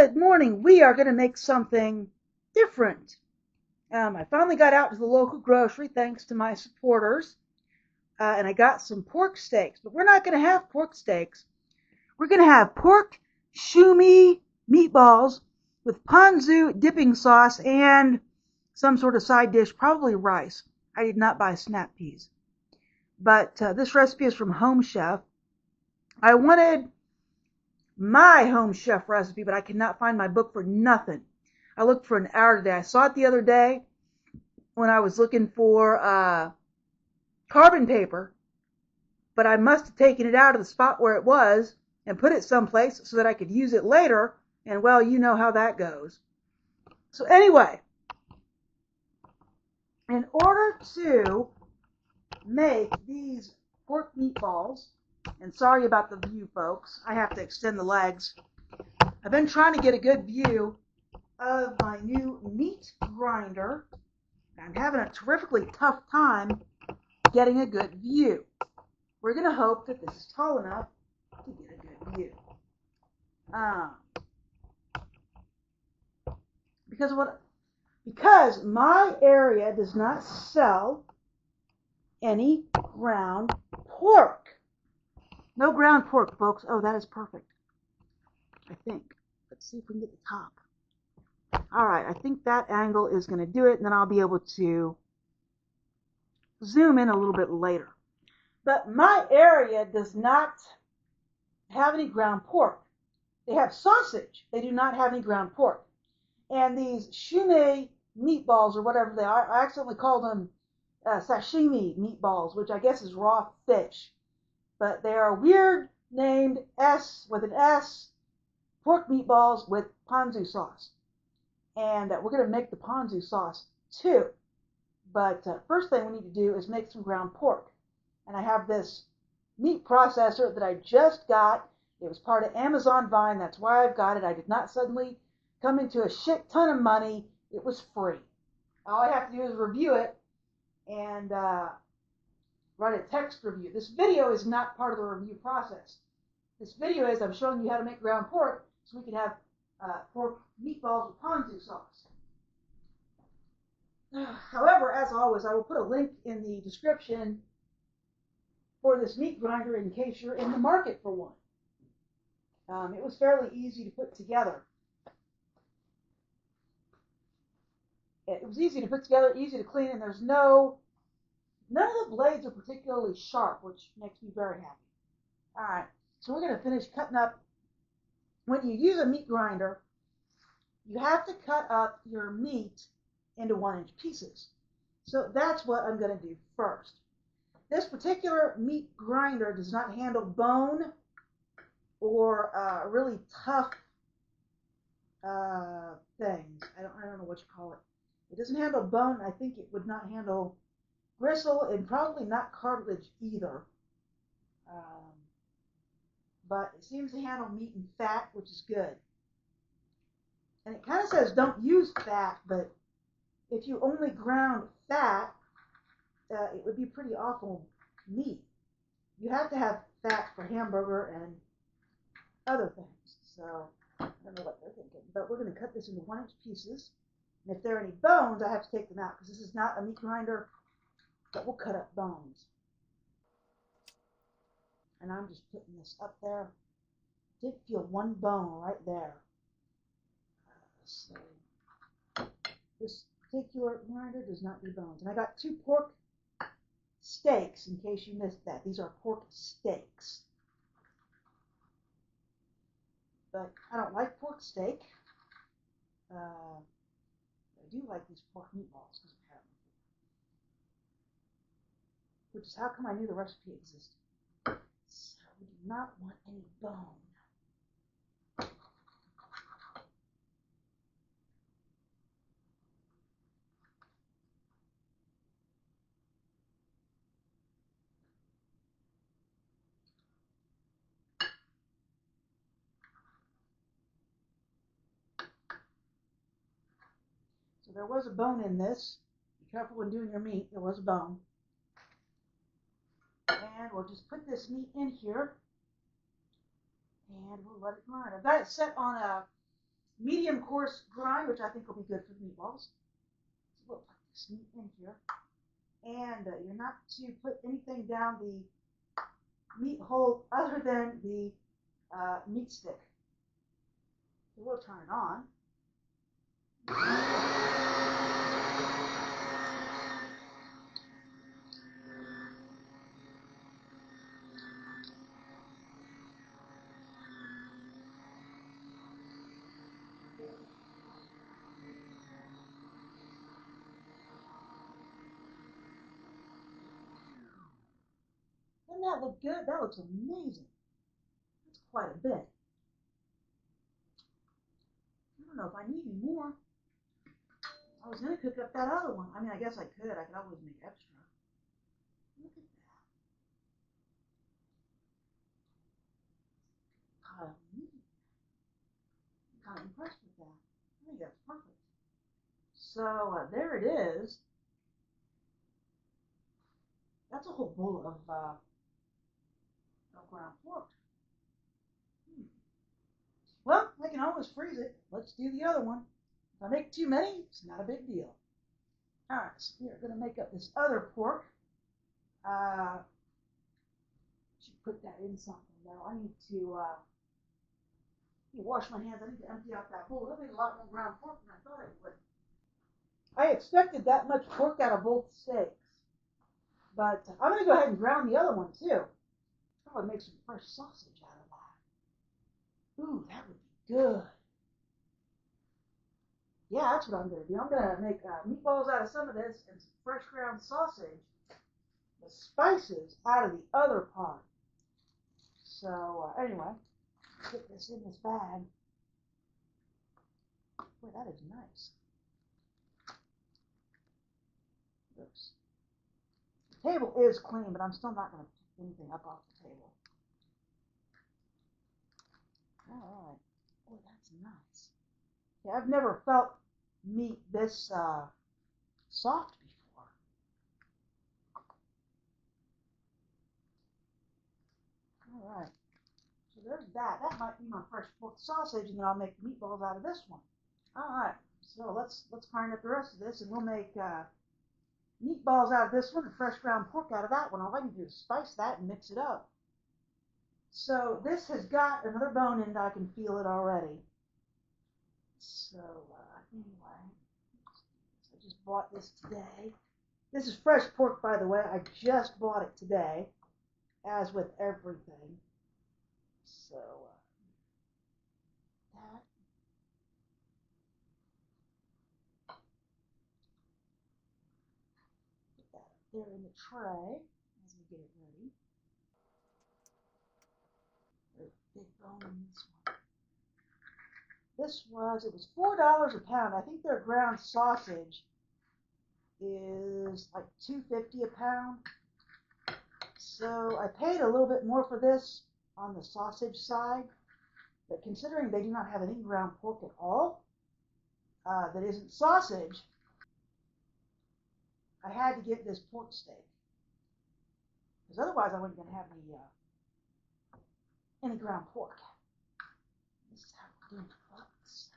Good morning. We are going to make something different. I finally got out to the local grocery thanks to my supporters, and I got some pork steaks. But we're not going to have pork steaks. We're going to have pork shumi meatballs with ponzu dipping sauce and some sort of side dish, probably rice. I did not buy snap peas. But this recipe is from Home Chef. I wanted my Home Chef recipe, but I cannot find my book for nothing. I looked for an hour today. I saw it the other day when I was looking for carbon paper, but I must have taken it out of the spot where it was and put it someplace so that I could use it later, and well, you know how that goes. So anyway, in order to make these pork meatballs, and sorry about the view, folks, I have to extend the legs. I've been trying to get a good view of my new meat grinder. I'm having a terrifically tough time getting a good view. We're going to hope that this is tall enough to get a good view. Because my area does not sell any ground pork. No ground pork, folks. Oh, that is perfect. I think. Let's see if we can get the top. All right, I think that angle is going to do it, and then I'll be able to zoom in a little bit later. But my area does not have any ground pork. They have sausage. They do not have any ground pork. And these shume meatballs, or whatever they are, I accidentally called them sashimi meatballs, which I guess is raw fish. But they are weird named with an S, pork meatballs with ponzu sauce. And we're going to make the ponzu sauce too. But first thing we need to do is make some ground pork. And I have this meat processor that I just got. It was part of Amazon Vine. That's why I've got it. I did not suddenly come into a shit ton of money. It was free. All I have to do is review it and write a text review. This video is not part of the review process. This video is I'm showing you how to make ground pork so we can have pork meatballs with ponzu sauce. However, as always, I will put a link in the description for this meat grinder in case you're in the market for one. It was fairly easy to put together. It was easy to put together, easy to clean, and there's none of the blades are particularly sharp, which makes me very happy. All right, so we're going to finish cutting up. When you use a meat grinder, you have to cut up your meat into 1-inch pieces. So that's what I'm going to do first. This particular meat grinder does not handle bone or really tough things. I don't know what you call it. It doesn't handle bone. I think it would not handle gristle and probably not cartilage either. But it seems to handle meat and fat, which is good. And it kind of says don't use fat, but if you only ground fat, it would be pretty awful meat. You have to have fat for hamburger and other things. So I don't know what they're thinking. But we're going to cut this into 1-inch pieces. And if there are any bones, I have to take them out because this is not a meat grinder that will cut up bones. And I'm just putting this up there. I did feel one bone right there. So this particular grinder does not do bones. And I got 2 pork steaks in case you missed that. These are pork steaks. But I don't like pork steak. I do like these pork meatballs because I've had them. Which is how come I knew the recipe existed. So we do not want any bone. So there was a bone in this. Be careful when doing your meat. There was a bone. And we'll just put this meat in here. And we'll let it grind. I've got it set on a medium coarse grind, which I think will be good for the meatballs. So we'll put this meat in here. And you're not to put anything down the meat hole other than the meat stick. So we'll turn it on. Doesn't that look good? That looks amazing. That's quite a bit. I don't know if I need any more. I was going to cook up that other one. I mean, I guess I could. I could always make extra. Look at that. Pile of meat. I'm kind of impressed with that. I think that's perfect. So there it is. That's a whole bowl of ground pork. Well, I can always freeze it. Let's do the other one. If I make too many, it's not a big deal. All right, so we're going to make up this other pork. Should put that in something though. I need to wash my hands. I need to empty out that bowl. That'll be a lot more ground pork than I thought it would. I expected that much pork out of both steaks, but I'm going to go ahead and brown the other one too. I would make some fresh sausage out of that. Ooh, that would be good. Yeah, that's what I'm going to do. I'm going to make meatballs out of some of this and some fresh ground sausage. The spices out of the other part. So anyway, put this in this bag. Boy, that is nice. Oops. The table is clean, but I'm still not going to pick anything up off the table. All right. Boy, that's nice. Yeah, I've never felt meat this soft before. All right. So there's that. That might be my fresh pork sausage, and then I'll make the meatballs out of this one. All right. So let's grind up the rest of this, and we'll make meatballs out of this one and fresh ground pork out of that one. All I can do is spice that and mix it up. So this has got another bone in it. I can feel it already. So anyway, I just bought this today. This is fresh pork, by the way. I just bought it today, as with everything. So that. Put that up there in the tray as we get it ready. There's a big bone in this one. It was $4 a pound. I think their ground sausage is like $2.50 a pound. So I paid a little bit more for this on the sausage side, but considering they do not have any ground pork at all, that isn't sausage, I had to get this pork steak, because otherwise I wasn't going to have any ground pork. This is how we're doing it, folks.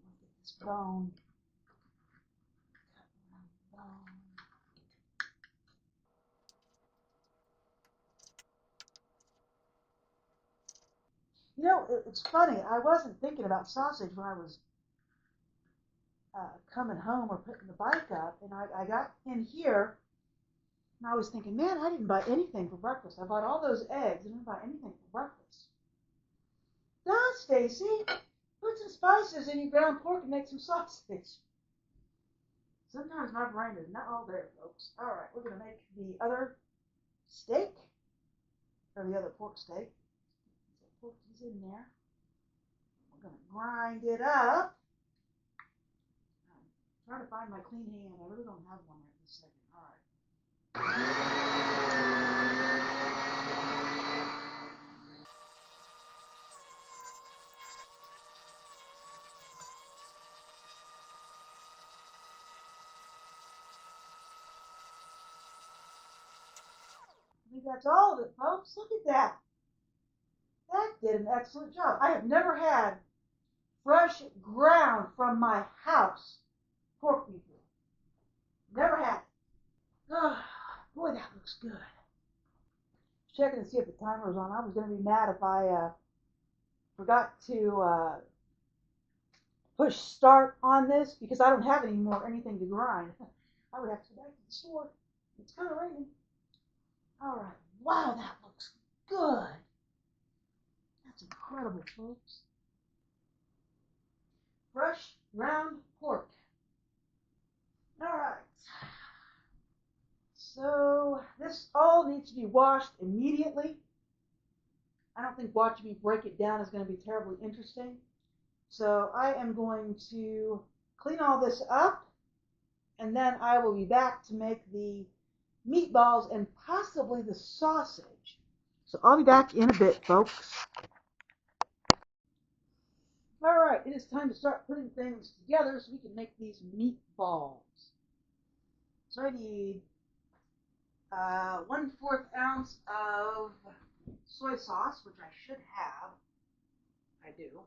Look at this bone. Cut around the bone. You know, it's funny. I wasn't thinking about sausage when I was coming home or putting the bike up, and I got in here, and I was thinking, man, I didn't buy anything for breakfast. I bought all those eggs. I didn't buy anything for breakfast. Duh, Stacy. Put some spices in your ground pork and make some sausage. Sometimes my brain is not all there, folks. All right, we're going to make the other steak, or the other pork steak. So pork is in there. We're going to grind it up. I'm trying to find my clean hand. I really don't have one right this second. All right. I think that's all of it, folks. Look at that. did an excellent job. I have never had fresh ground from my house pork before. Never had it. Oh, boy, that looks good. Checking to see if the timer was on. I was going to be mad if I forgot to push start on this because I don't have any more anything to grind. I would have to go back to the store. It's kind of raining. All right. Wow, that looks good. That's incredible, folks. Fresh ground pork. All right. So this all needs to be washed immediately. I don't think watching me break it down is going to be terribly interesting. So I am going to clean all this up, and then I will be back to make the meatballs and possibly the sausage. So I'll be back in a bit, folks. All right, it is time to start putting things together so we can make these meatballs. So I need 1/4 ounce of soy sauce, which I should have. I do.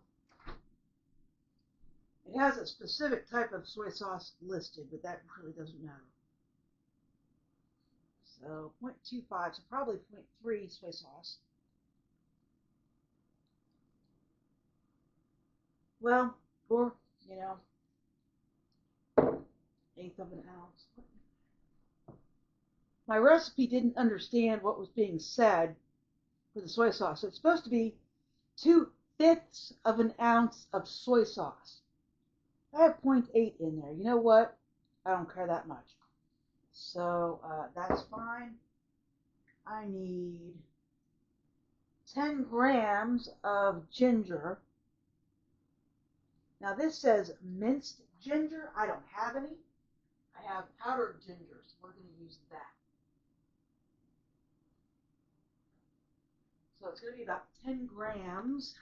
It has a specific type of soy sauce listed, but that really doesn't matter. So 0.25, so probably 0.3 soy sauce. Well, or, 1/8 of an ounce. My recipe didn't understand what was being said for the soy sauce. So it's supposed to be 2/5 of an ounce of soy sauce. I have 0.8 in there. You know what? I don't care that much. So that's fine. I need 10 grams of ginger. Now this says minced ginger. I don't have any. I have powdered ginger, so we're going to use that. So it's going to be about 10 grams.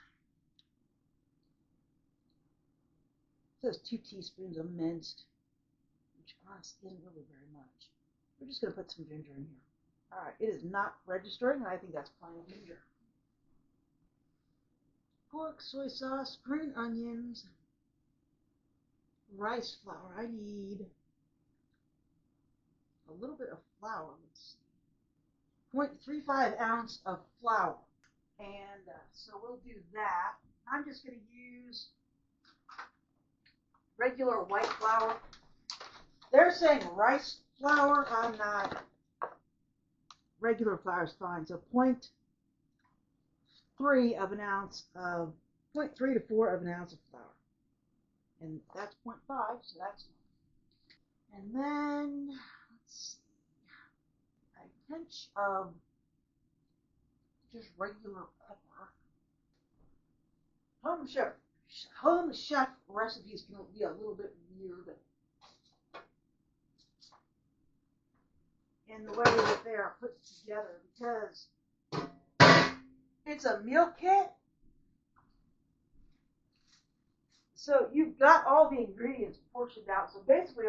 It says 2 teaspoons of minced, which honestly isn't really very much. We're just going to put some ginger in here. All right, it is not registering, and I think that's plenty of ginger. Pork, soy sauce, green onions, rice flour. I need a little bit of flour. Let's see. 0.35 ounce of flour. And so we'll do that. I'm just going to use regular white flour. They're saying rice flour. I'm not. Regular flour is fine. So 0.3 of an ounce of 0.3 to 4 of an ounce of flour. And that's 0.5, so that's fine. And then, let's see, a pinch of just regular pepper. Home chef recipes can be a little bit weird in the way that they are put together because it's a meal kit. So you've got all the ingredients portioned out. So basically,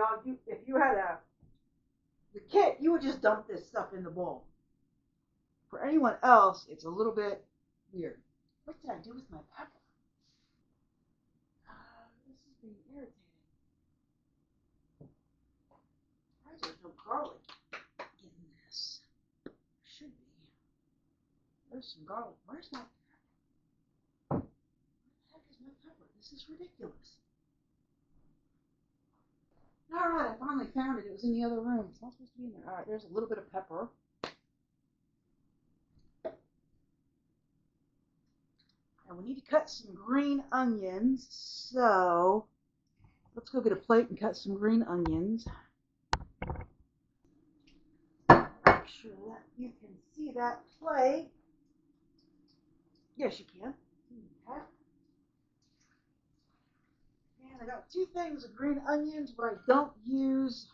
if you had the kit, you would just dump this stuff in the bowl. For anyone else, it's a little bit weird. What did I do with my pepper? This is being irritating. Why is there no garlic in this? There should be. There's some garlic. Where's my pepper? Where the heck is my pepper? This is ridiculous. All right, I finally found it. It was in the other room. It's not supposed to be in there. All right, there's a little bit of pepper. And we need to cut some green onions. So let's go get a plate and cut some green onions. Make sure that you can see that plate. Yes, you can. Okay. And I got 2 things of green onions, but I don't use.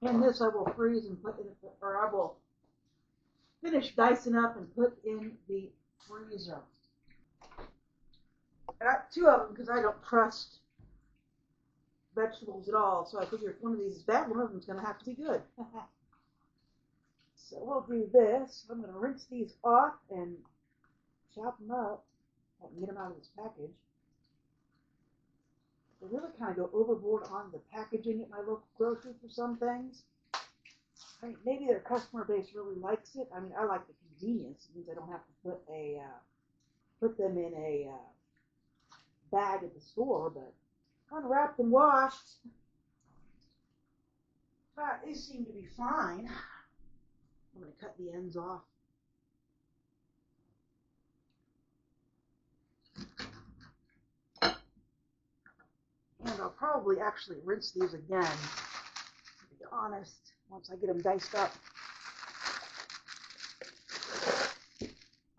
And this I will freeze and put in, or I will finish dicing up and put in the freezer. I got 2 of them because I don't trust vegetables at all. So I figure if one of these is bad, one of them is going to have to be good. So we'll do this. I'm going to rinse these off and chop them up. I can get them out of this package. They really kind of go overboard on the packaging at my local grocery for some things. I mean, maybe their customer base really likes it. I mean, I like the convenience. It means I don't have to put them in a bag at the store, but unwrapped and washed. These seem to be fine. I'm going to cut the ends off. And I'll probably actually rinse these again, to be honest, once I get them diced up.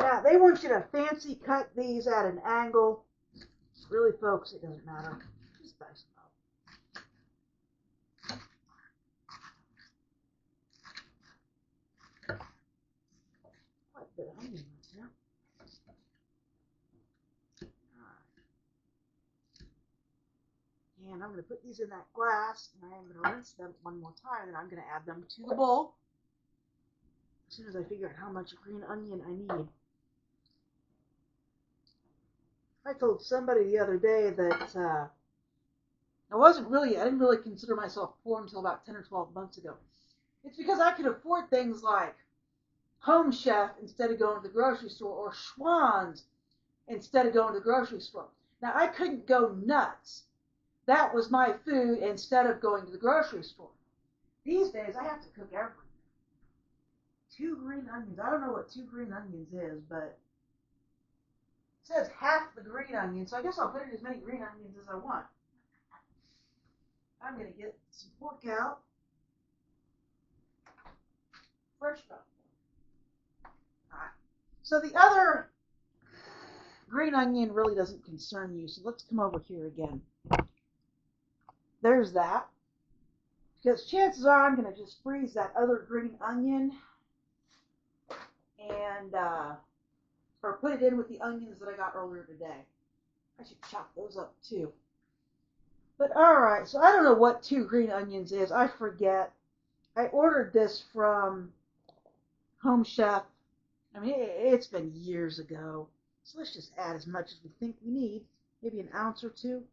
Now, they want you to fancy cut these at an angle. Really, folks, it doesn't matter. Just dice them up. Quite a bit of onion right there. And I'm going to put these in that glass, and I am going to rinse them one more time, and I'm going to add them to the bowl as soon as I figure out how much green onion I need. I told somebody the other day that I didn't really consider myself poor until about 10 or 12 months ago. It's because I could afford things like Home Chef instead of going to the grocery store, or Schwann's instead of going to the grocery store. Now, I couldn't go nuts. That was my food instead of going to the grocery store. These days, I have to cook everything. 2 green onions. I don't know what 2 green onions is, but it says half the green onion, so I guess I'll put in as many green onions as I want. I'm going to get some pork out. Fresh stuff. Alright. So the other green onion really doesn't concern you, so let's come over here again. There's that. Because chances are I'm going to just freeze that other green onion and or put it in with the onions that I got earlier today. I should chop those up too. But alright, so I don't know what 2 green onions is. I forget. I ordered this from Home Chef. I mean, it's been years ago. So let's just add as much as we think we need. Maybe an ounce or 2.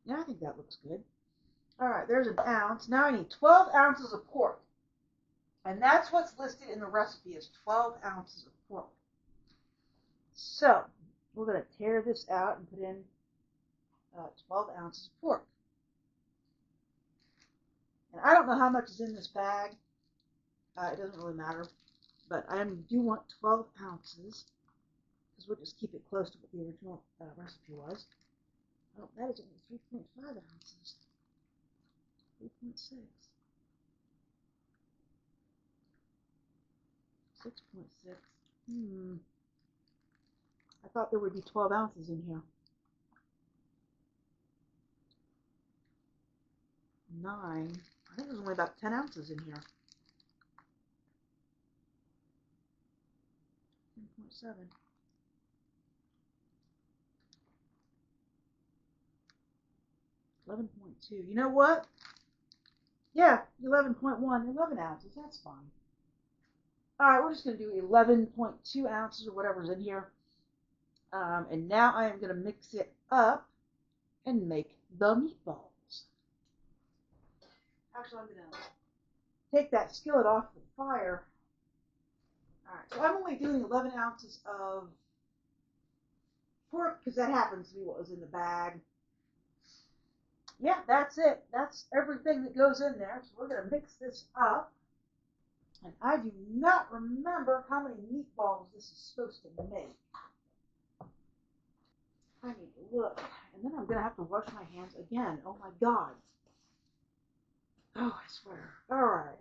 Yeah, I think that looks good. Alright, there's an ounce. Now I need 12 ounces of pork. And that's what's listed in the recipe, is 12 ounces of pork. So, we're going to tear this out and put in 12 ounces of pork. And I don't know how much is in this bag. It doesn't really matter. But I do want 12 ounces, because we'll just keep it close to what the original recipe was. Oh, that is only 3.5 ounces. 3.6. 6.6. I thought there would be 12 ounces in here. 9. I think there's only about 10 ounces in here. 10.7. 11.2. You know what? Yeah, 11.1. 11 ounces. That's fine. Alright, we're just going to do 11.2 ounces or whatever's in here. And now I am going to mix it up and make the meatballs. Actually, I'm going to take that skillet off the fire. Alright, so I'm only doing 11 ounces of pork because that happens to be what was in the bag. Yeah, that's it. That's everything that goes in there. So we're going to mix this up. And I do not remember how many meatballs this is supposed to make. I need to look. And then I'm going to have to wash my hands again. Oh my God. Oh, I swear. All right.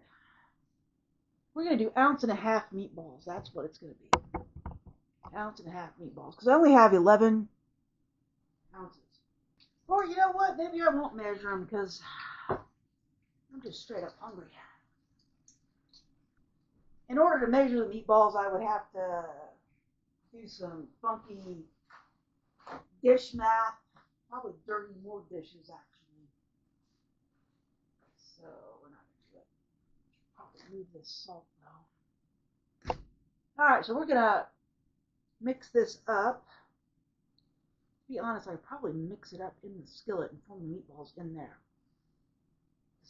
We're going to do 1.5 ounces meatballs. That's what it's going to be. 1.5 ounces meatballs. Because I only have 11 ounces. Or you know what? Maybe I won't measure them because I'm just straight up hungry. In order to measure the meatballs, I would have to do some funky dish math. Probably 30 more dishes, actually. So we're not going to do it. Probably move this salt though. All right, so we're going to mix this up. To be honest, I'd probably mix it up in the skillet and form the meatballs in there.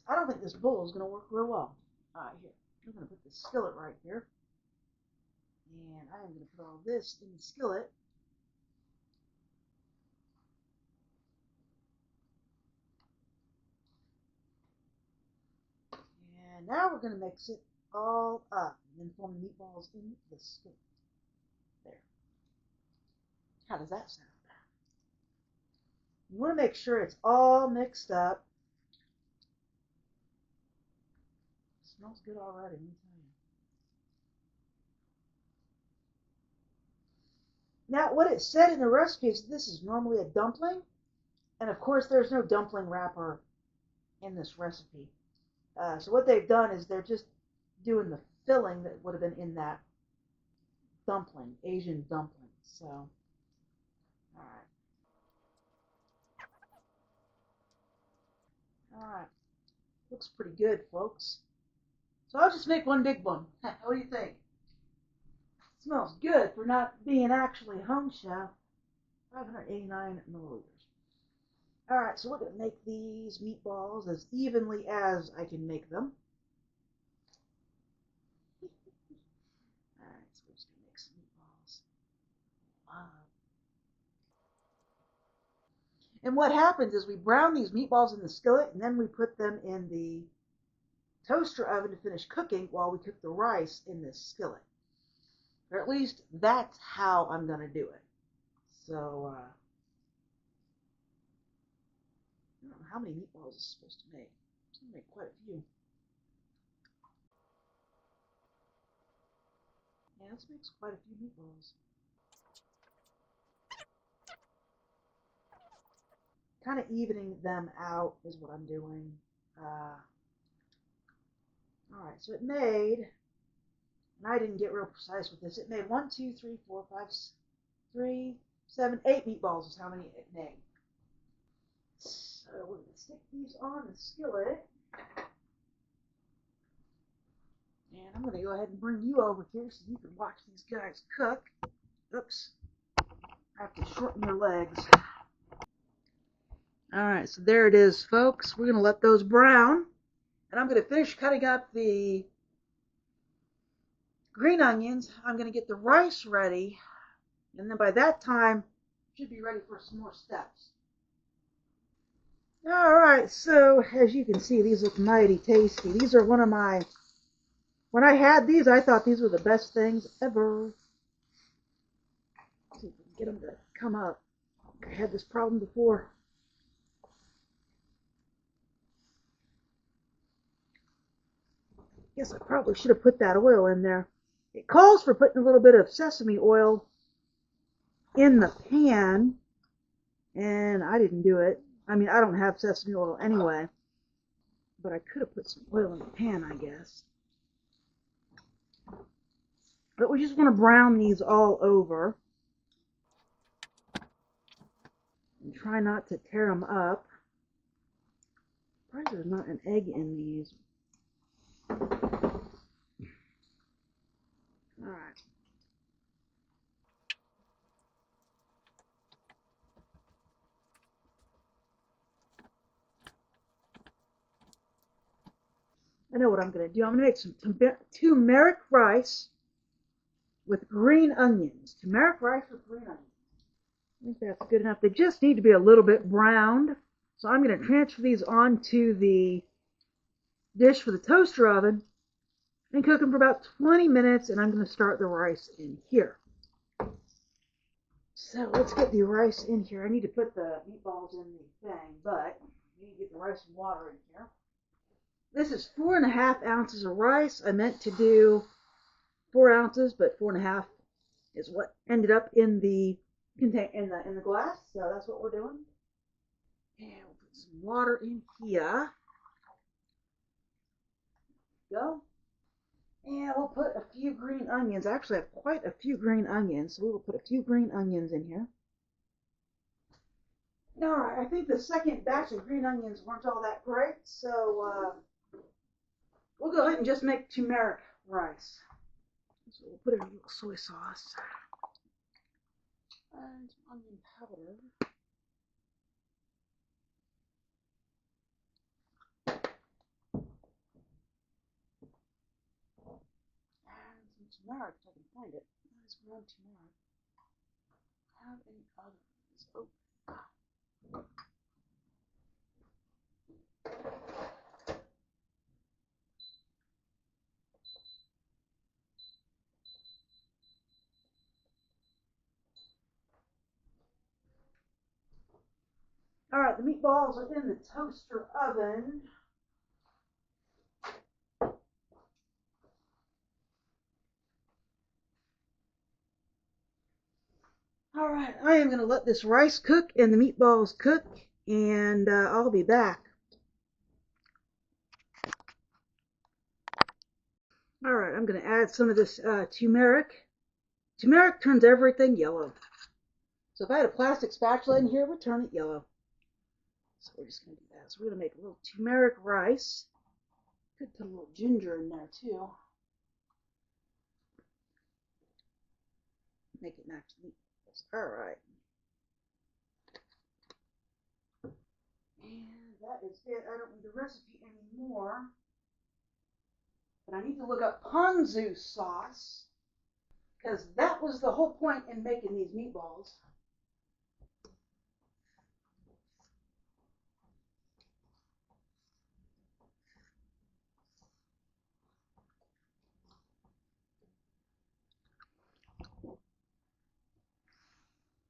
I don't think this bowl is going to work real well. All right, here. I'm going to put the skillet right here. And I am going to put all this in the skillet. And now we're going to mix it all up and then form the meatballs in the skillet. There. How does that sound? You want to make sure it's all mixed up. It smells good already, let me tell you. Now, what it said in the recipe is this is normally a dumpling. And of course, there's no dumpling wrapper in this recipe. So what they've done is they're just doing the filling that would have been in that dumpling, Asian dumpling. So, all right. All right. Looks pretty good, folks. So I'll just make one big one. What do you think? Smells good for not being actually home chef. 589 milliliters. All right, so we're going to make these meatballs as evenly as I can make them. All right, so we're just going to make some meatballs. And what happens is we brown these meatballs in the skillet, and then we put them in the toaster oven to finish cooking while we cook the rice in this skillet. Or at least that's how I'm going to do it. So, I don't know how many meatballs it's supposed to make. It's going to make quite a few. Yeah, this makes quite a few meatballs. Kind of evening them out is what I'm doing. All right, so it made, and I didn't get real precise with this, it made 1, 2, 3, 4, 5, 3, 7, 8 meatballs is how many it made. So we're going to stick these on the skillet. And I'm going to go ahead and bring you over here so you can watch these guys cook. Oops. I have to shorten your legs. Alright, so there it is, folks. We're going to let those brown. And I'm going to finish cutting up the green onions. I'm going to get the rice ready. And then by that time, should be ready for some more steps. Alright, so as you can see, these look mighty tasty. These are one of my... When I had these, I thought these were the best things ever. Let's see if we can get them to come up. I had this problem before. Guess I probably should have put that oil in there. It calls for putting a little bit of sesame oil in the pan, and I didn't do it. I mean, I don't have sesame oil anyway, but I could have put some oil in the pan, I guess. But we just want to brown these all over. And try not to tear them up. Surprised there's not an egg in these. Alright. I know what I'm going to do. I'm going to make some turmeric rice with green onions. Turmeric rice with green onions. I think that's good enough. They just need to be a little bit browned. So I'm going to transfer these onto the dish for the toaster oven and cook them for about 20 minutes, and I'm going to start the rice in here. So let's get the rice in here. I need to put the meatballs in the thing, but I need to get the rice and water in here. This is 4.5 ounces of rice. I meant to do 4 ounces, but 4.5 is what ended up in the glass. So that's what we're doing. And we'll put some water in here. Go. And we'll put a few green onions. I actually have quite a few green onions, so we will put a few green onions in here. Alright, I think the second batch of green onions weren't all that great, so we'll go ahead and just make turmeric rice. So we'll put in a little soy sauce and some onion powder. And some turmeric if I can find it. Nice ground turmeric. Have any others? Oh. Alright, the meatballs are in the toaster oven. Alright, I am going to let this rice cook and the meatballs cook, and I'll be back. Alright, I'm going to add some of this turmeric. Turmeric turns everything yellow. So if I had a plastic spatula in here, it would turn it yellow. So we're just going to do that. So we're going to make a little turmeric rice. Could put a little ginger in there too. Make it match the meatballs. Alright. And that is it. I don't need the recipe anymore. But I need to look up ponzu sauce, because that was the whole point in making these meatballs.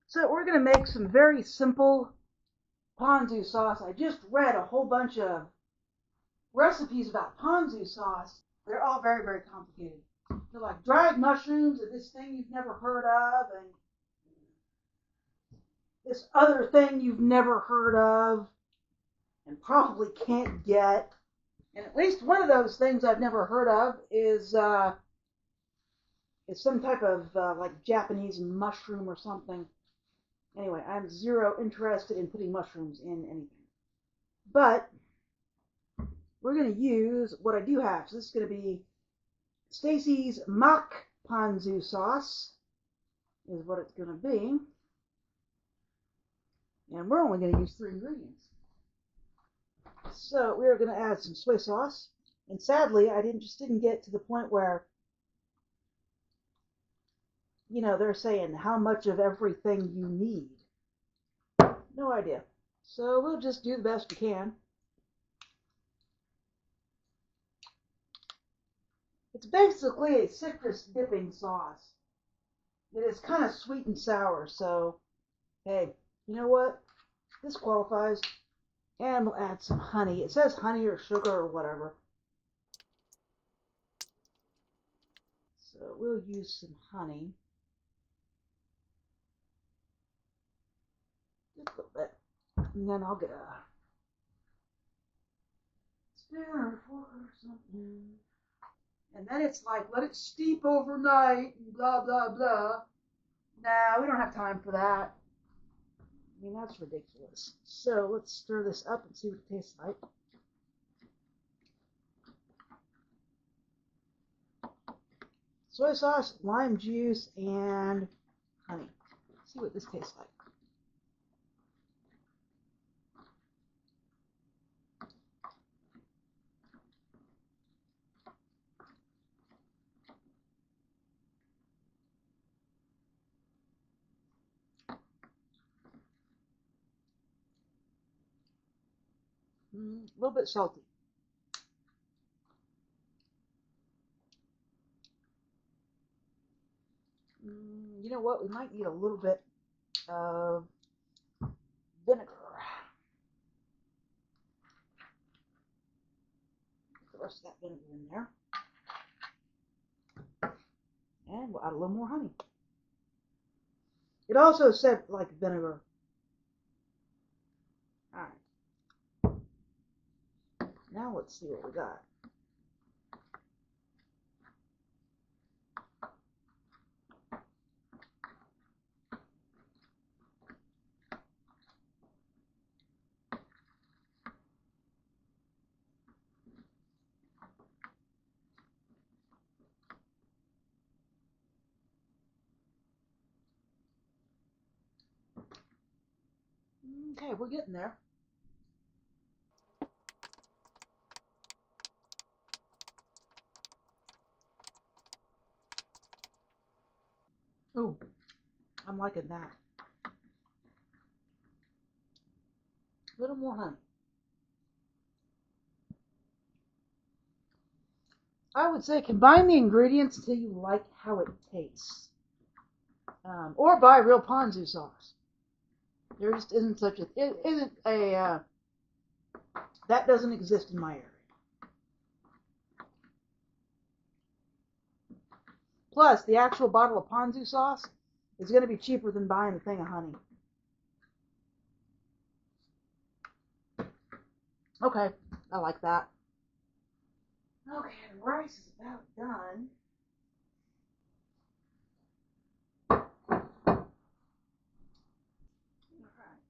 So we're going to make some very simple ponzu sauce. I just read a whole bunch of recipes about ponzu sauce. They're all very, very complicated. They're like dried mushrooms and this thing you've never heard of and this other thing you've never heard of and probably can't get. And at least one of those things I've never heard of is some type of like Japanese mushroom or something. Anyway, I'm zero interested in putting mushrooms in anything. But we're going to use what I do have. So this is going to be Stacy's mock ponzu sauce is what it's going to be. And we're only going to use 3 ingredients. So we're going to add some soy sauce. And sadly, I didn't get to the point where, you know, they're saying how much of everything you need. No idea. So we'll just do the best we can. It's basically a citrus dipping sauce. It is kind of sweet and sour, so hey, you know what? This qualifies. And we'll add some honey. It says honey or sugar or whatever. So we'll use some honey. Just a little bit. And then I'll get a spoon or fork or something. And then it's like, let it steep overnight and blah, blah, blah. Nah, we don't have time for that. I mean, that's ridiculous. So let's stir this up and see what it tastes like. Soy sauce, lime juice, and honey. Let's see what this tastes like. A little bit salty. You know what? We might need a little bit of vinegar. Put the rest of that vinegar in there. And we'll add a little more honey. It also said like vinegar. Alright. Now let's see what we got. Okay, we're getting there. Ooh, I'm liking that. A little more honey. I would say combine the ingredients until you like how it tastes. Or buy real ponzu sauce. There just isn't such a, it isn't a, that doesn't exist in my area. Plus, the actual bottle of ponzu sauce is going to be cheaper than buying a thing of honey. Okay, I like that. Okay, the rice is about done. Alright,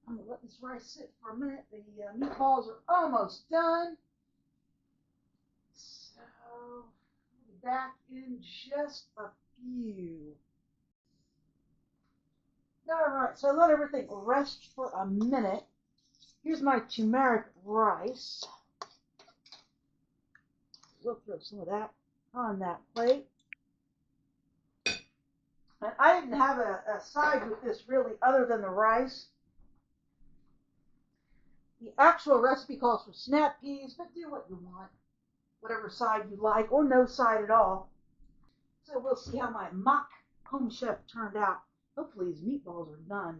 I'm going to let this rice sit for a minute. The meatballs are almost done. So, I'll be back in just a few. Alright, so I let everything rest for a minute. Here's my turmeric rice. We'll throw some of that on that plate. And I didn't have a side with this really other than the rice. The actual recipe calls for snap peas, but do what you want. Whatever side you like, or no side at all. So we'll see how my mock home chef turned out. Hopefully these meatballs are done.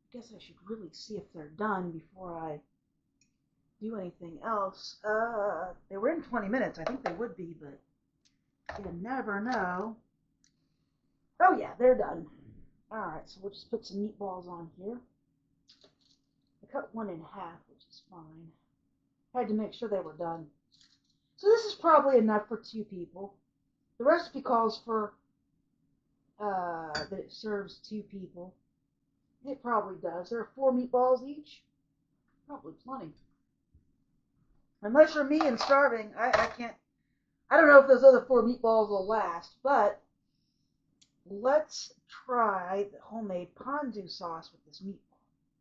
I guess I should really see if they're done before I do anything else. They were in 20 minutes. I think they would be, but you never know. Oh yeah, they're done. Alright, so we'll just put some meatballs on here. I cut one in half, which is fine. I had to make sure they were done. So this is probably enough for 2 people. The recipe calls for that it serves 2 people. It probably does. There are 4 meatballs each. Probably plenty. Unless you're me and starving, I can't. I don't know if those other 4 meatballs will last, but let's try the homemade ponzu sauce with this meatball.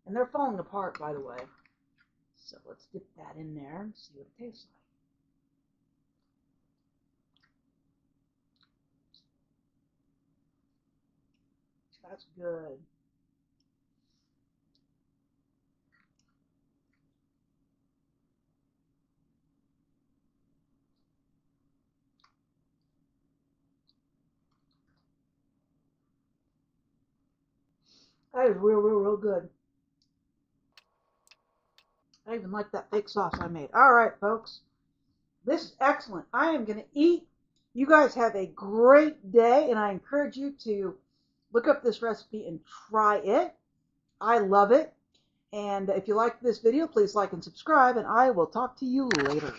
And they're falling apart, by the way. So let's dip that in there and see what it tastes like. That's good. That is real good. I even like that fake sauce I made. All right, folks. This is excellent. I am going to eat. You guys have a great day, and I encourage you to look up this recipe and try it. I love it. And if you like this video, please like and subscribe, and I will talk to you later.